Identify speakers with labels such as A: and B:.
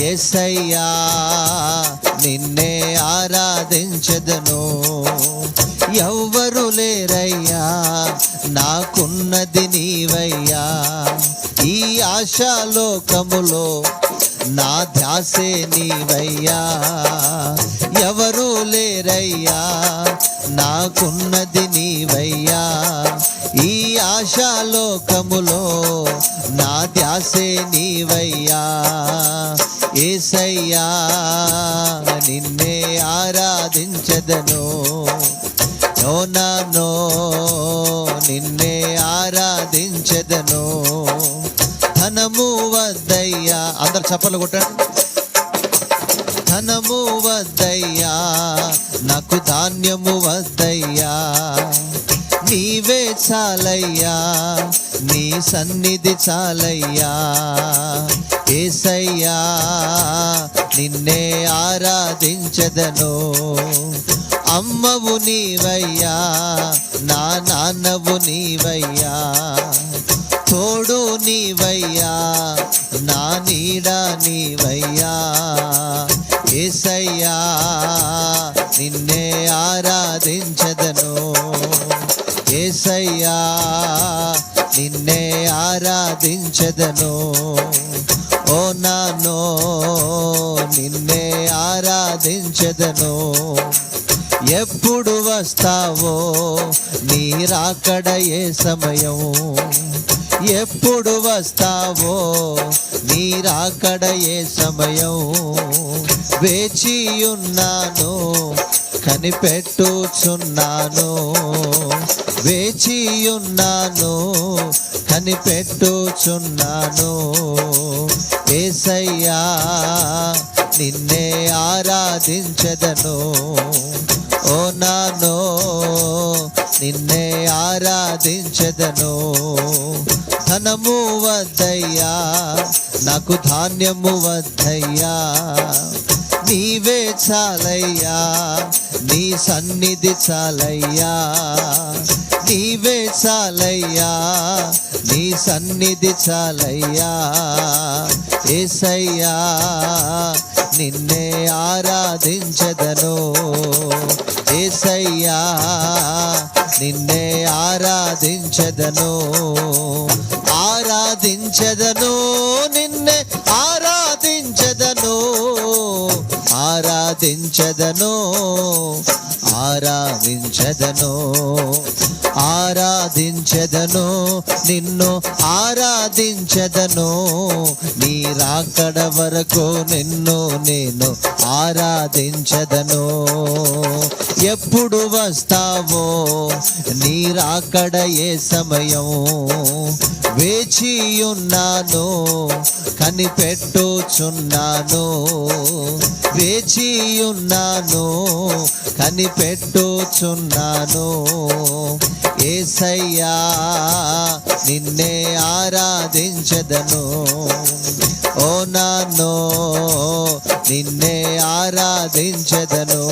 A: యేసయ్యా నిన్నే ఆరాధించెదను. ఎవ్వరు లేరయ్యా నాకున్నది నీవయ్యా. ఈ ఆశాలోకములో నా ధ్యాసే నీవయ్యా. ఎవరు లేరయ్యా నాకున్నది నీవయ్యా. ఈ ఆశాలోకములో నా ధ్యాసే నీవయ్యా. యేసయ్యా నిన్నే ఆరాధించెదను. నో నిన్నే ఆరాధించెదను. ధనము వద్దయ్యా, అందరు చప్పలు కొట్టండి. ధనము వద్దయ్యా నాకు ధాన్యము వద్దయ్యా. నీవే చాలయ్యా నీ సన్నిధి చాలయ్యా. యేసయ్యా నిన్నే ఆరాధించెదను. అమ్మవు నీవయ్యా నా నాన్నవు నీవయ్యా. తోడు నీవయ్యా నా నీడ నీవయ్యా. యేసయ్యా నిన్నే ఆరాధించెదను. యేసయ్యా నిన్నే ఆరాధించెదను. ఓ నాన్నో నిన్నే ఆరాధించెదను. ఎప్పుడు వస్తావో నీ రాకడ ఏ సమయం. ఎప్పుడు వస్తావో నీ రాకడ ఏ సమయం. వేచియున్నాను కనిపెట్టుచున్నాను. వేచియున్నాను కనిపెట్టుచున్నాను. యేసయ్యా నిన్నే ఆరాధించెదను. ఓ నాన్నో నిన్నే ఆరాధించెదను. ధనము వద్దయ్యా నాకు ధాన్యము వద్దయ్యా. నీవే చాలయ్యా నీ సన్నిధి చాలయ్యా. నీవే చాలయ్యా నీ సన్నిధి చాలయ్యా. యేసయ్యా నిన్నే ఆరాధించెదను. యేసయ్యా నిన్నే ఆరాధించెదను. ఆరాధించెదను నిన్నే ఆరాధించెదను. ఆరాధించెదను ఆరాధించెదను. ఆరాధించెదను నిన్ను ఆరాధించెదను. నీ రాకడ వరకు నిన్ను నేను ఆరాధించెదను. ఎప్పుడు వస్తావో నీ రాకడ ఏ సమయం. వేచియున్నాను కనిపెట్టుచున్నాను. వేచియున్నాను కనిపెట్టుచున్నాను. యేసయ్యా నిన్నే ఆరాధించెదను. ఓ నాన్నో నిన్నే ఆరాధించెదను.